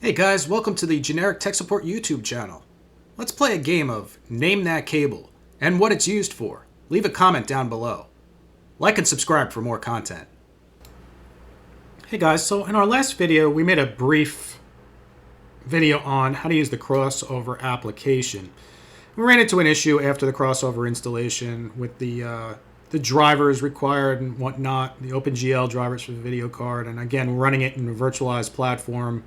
Hey guys, welcome to the Generic Tech Support YouTube channel. Let's play a game of Name That Cable and what it's used for. Leave a comment down below. Like and subscribe for more content. Hey guys, so in our last video we made a brief video on how to use the crossover application. We ran into an issue after the crossover installation with the drivers required and whatnot, the OpenGL drivers for the video card, and again we're running it in a virtualized platform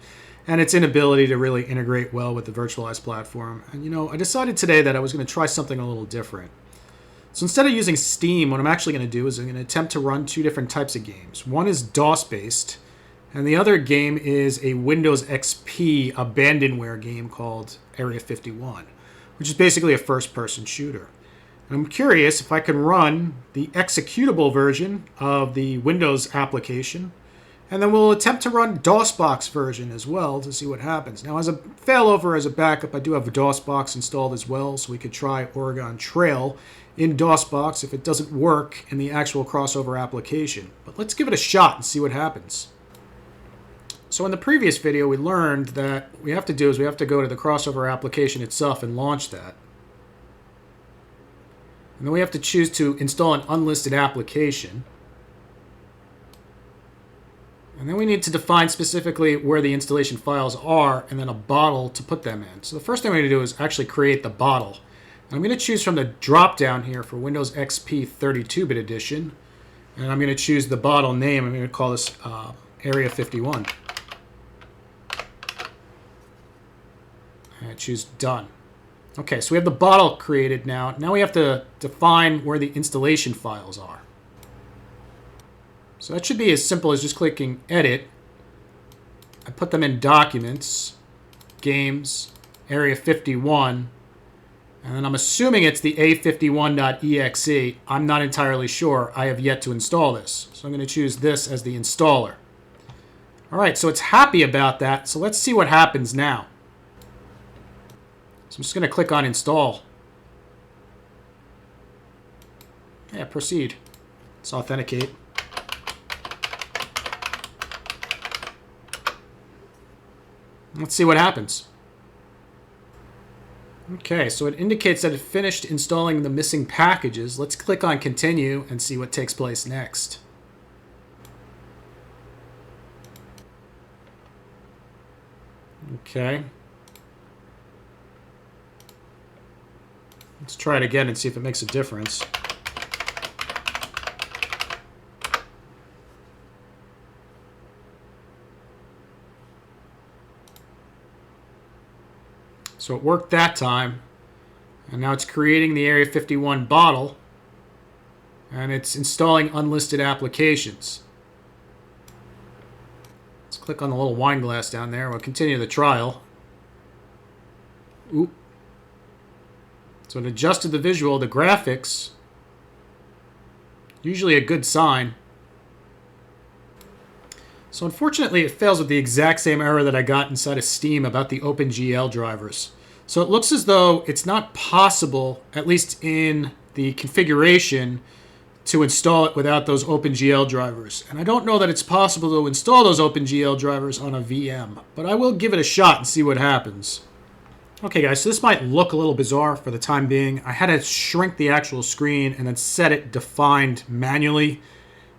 and its inability to really integrate well with the virtualized platform. And I decided today that I was going to try something a little different. So instead of using Steam, what I'm actually going to do is I'm going to attempt to run two different types of games. One is DOS based, and the other game is a Windows XP abandonware game called Area 51, which is basically a first-person shooter. And I'm curious if I can run the executable version of the Windows application, and then we'll attempt to run DOSBox version as well to see what happens. Now, as a failover, as a backup, I do have DOSBox installed as well, so we could try Oregon Trail in DOSBox if it doesn't work in the actual crossover application. But let's give it a shot and see what happens. So in the previous video, we learned that we have to go to the crossover application itself and launch that. And then we have to choose to install an unlisted application. And then we need to define specifically where the installation files are and then a bottle to put them in. So the first thing we're going to do is actually create the bottle. And I'm going to choose from the drop down here for Windows XP 32-bit edition. And I'm going to choose the bottle name. I'm going to call this Area 51. And I choose Done. Okay, so we have the bottle created now. Now we have to define where the installation files are. So that should be as simple as just clicking Edit. I put them in Documents, Games, Area 51, and then I'm assuming it's the A51.exe. I'm not entirely sure. I have yet to install this. So I'm going to choose this as the installer. All right, so it's happy about that. So let's see what happens now. So I'm just going to click on Install. Yeah, proceed. Let's authenticate. Let's see what happens. Okay, so it indicates that it finished installing the missing packages. Let's click on Continue and see what takes place next. Okay. Let's try it again and see if it makes a difference. So it worked that time, and now it's creating the Area 51 bottle, and it's installing unlisted applications. Let's click on the little wine glass down there. We'll continue the trial. Oop. So it adjusted the visual, the graphics. Usually a good sign. So unfortunately, it fails with the exact same error that I got inside of Steam about the OpenGL drivers. So it looks as though it's not possible, at least in the configuration, to install it without those OpenGL drivers. And I don't know that it's possible to install those OpenGL drivers on a VM, but I will give it a shot and see what happens. Okay guys, so this might look a little bizarre for the time being. I had to shrink the actual screen and then set it defined manually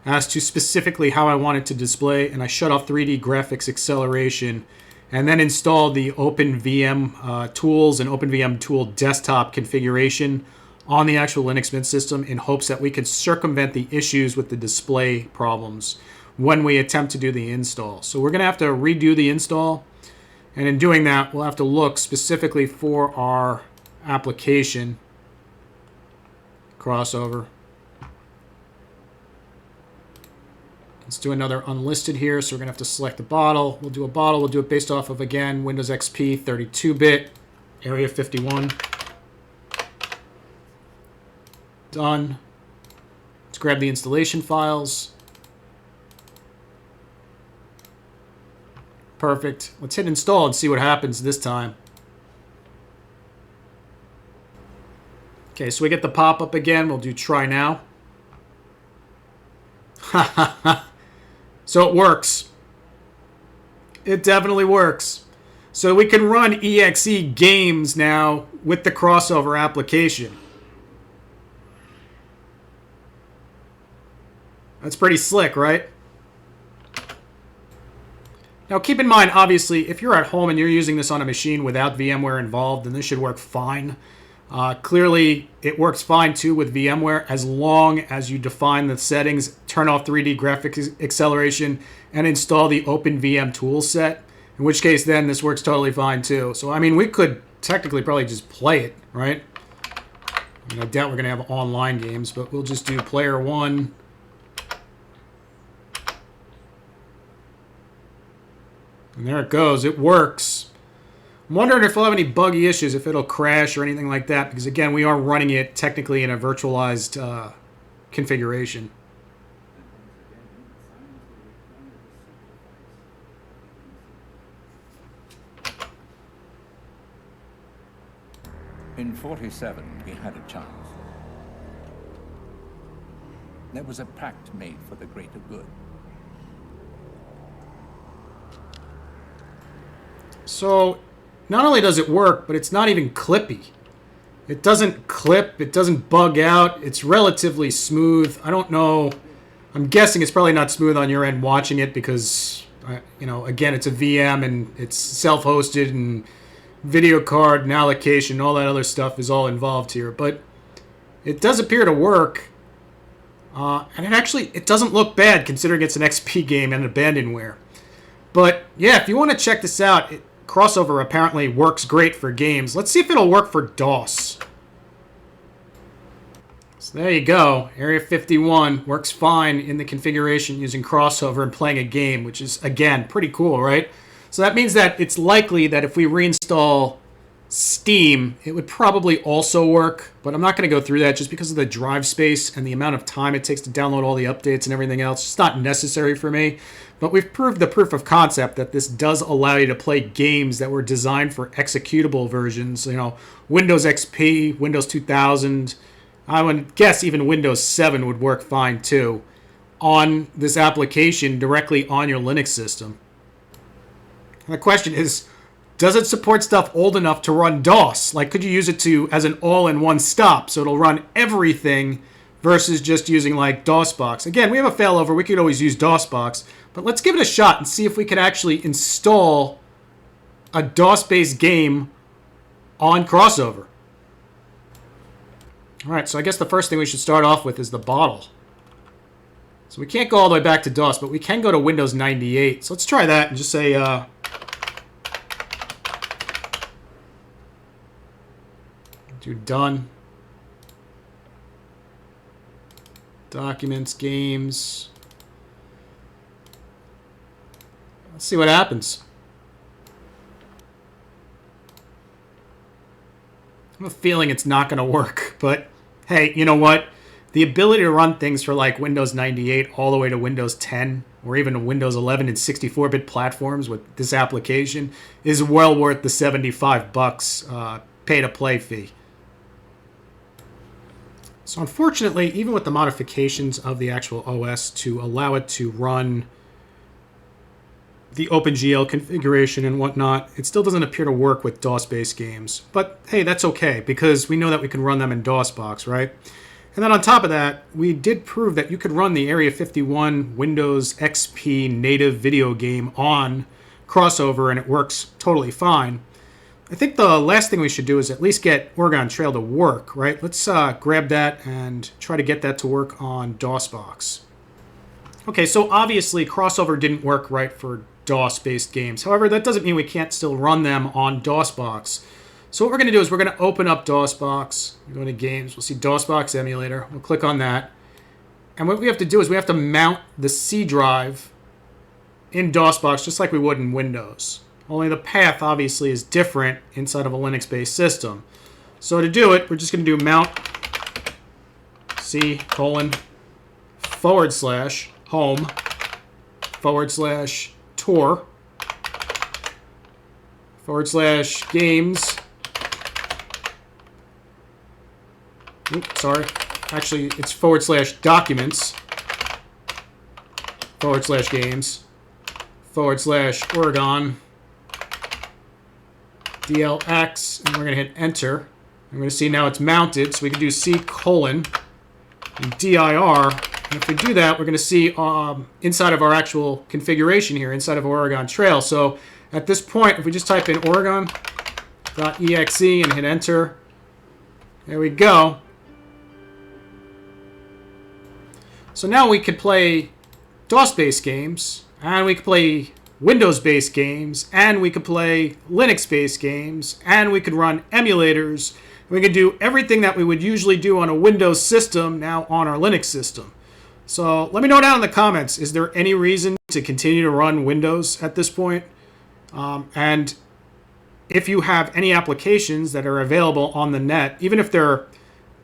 as to specifically how I want it to display, and I shut off 3D graphics acceleration and then installed the OpenVM tools and OpenVM tool desktop configuration on the actual Linux Mint system in hopes that we could circumvent the issues with the display problems when we attempt to do the install. So we're going to have to redo the install, and in doing that we'll have to look specifically for our application crossover. Let's do another unlisted here, so we're going to have to select the bottle. We'll do a bottle. We'll do it based off of, again, Windows XP 32-bit, Area 51. Done. Let's grab the installation files. Perfect. Let's hit install and see what happens this time. Okay, so we get the pop-up again. We'll do try now. Ha ha ha. So it works. It definitely works. So we can run exe games now with the crossover application. That's pretty slick, right? Now keep in mind, obviously, if you're at home and you're using this on a machine without VMware involved, then this should work fine. Clearly, it works fine too with VMware as long as you define the settings, turn off 3D graphics acceleration, and install the OpenVM toolset, in which case then this works totally fine too. So, I mean, we could technically probably just play it, right? I mean, I doubt we're going to have online games, but we'll just do player 1. And there it goes. It works. I'm wondering if we'll have any buggy issues, if it'll crash or anything like that, because again, we are running it technically in a virtualized configuration. In 47, we had a chance. There was a pact made for the greater good. So, not only does it work, but it's not even clippy. It doesn't clip, it doesn't bug out, it's relatively smooth. I don't know, I'm guessing it's probably not smooth on your end watching it because, you know, again, it's a VM and it's self-hosted and video card and allocation, all that other stuff is all involved here. But it does appear to work, and it doesn't look bad considering it's an XP game and abandonware. But yeah, if you want to check this out, Crossover apparently works great for games. Let's see if it'll work for DOS. So there you go. Area 51 works fine in the configuration using Crossover and playing a game, which is, again, pretty cool, right? So that means that it's likely that if we reinstall Steam, it would probably also work, but I'm not going to go through that just because of the drive space and the amount of time it takes to download all the updates and everything else. It's not necessary for me, but we've proved the proof of concept that this does allow you to play games that were designed for executable versions, you know, Windows XP, Windows 2000, I would guess even Windows 7 would work fine too on this application directly on your Linux system. And the question is, does it support stuff old enough to run DOS? Like, could you use it as an all-in-one stop so it'll run everything versus just using, like, DOSBox? Again, we have a failover. We could always use DOSBox. But let's give it a shot and see if we could actually install a DOS-based game on Crossover. All right, so I guess the first thing we should start off with is the bottle. So we can't go all the way back to DOS, but we can go to Windows 98. So let's try that and just say... do done. Documents, games. Let's see what happens. I have a feeling it's not going to work, but hey, you know what? The ability to run things for like Windows 98 all the way to Windows 10 or even Windows 11 and 64-bit platforms with this application is well worth the $75 pay-to-play fee. So unfortunately, even with the modifications of the actual OS to allow it to run the OpenGL configuration and whatnot, it still doesn't appear to work with DOS-based games. But hey, that's okay, because we know that we can run them in DOSBox, right? And then on top of that, we did prove that you could run the Area 51 Windows XP native video game on Crossover, and it works totally fine. I think the last thing we should do is at least get Oregon Trail to work, right? Let's grab that and try to get that to work on DOSBox. Okay, so obviously Crossover didn't work right for DOS-based games. However, that doesn't mean we can't still run them on DOSBox. So what we're going to do is we're going to open up DOSBox. We're going to Games. We'll see DOSBox Emulator. We'll click on that. And what we have to do is we have to mount the C drive in DOSBox just like we would in Windows. Only the path, obviously, is different inside of a Linux-based system. So to do it, we're just going to do mount C:/home /tour /games. Oops, sorry. Actually, it's /documents /games /Oregon DLX, and we're going to hit enter. I'm going to see now it's mounted, so we can do C:, and dir. And if we do that, we're going to see inside of our actual configuration here, inside of Oregon Trail. So at this point, if we just type in Oregon.exe and hit enter, there we go. So now we could play DOS-based games, and we could play Windows-based games, and we could play Linux-based games, and we could run emulators. We could do everything that we would usually do on a Windows system now on our Linux system. So let me know down in the comments, is there any reason to continue to run Windows at this point? And if you have any applications that are available on the net, even if they're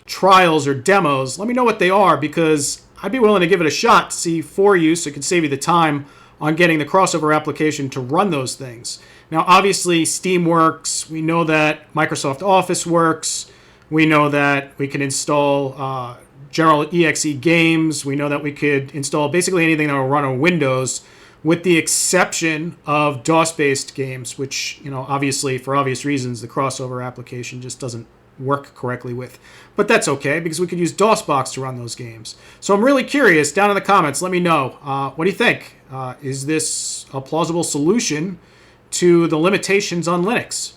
trials or demos, let me know what they are, because I'd be willing to give it a shot to see for you, so it can save you the time on getting the crossover application to run those things. Now, obviously, Steam works. We know that Microsoft Office works. We know that we can install general exe games. We know that we could install basically anything that will run on Windows, with the exception of DOS-based games, which, obviously, for obvious reasons, the crossover application just doesn't work correctly with. But that's okay, because we could use DOSBox to run those games. So I'm really curious. Down in the comments, let me know. What do you think? Is this a plausible solution to the limitations on Linux?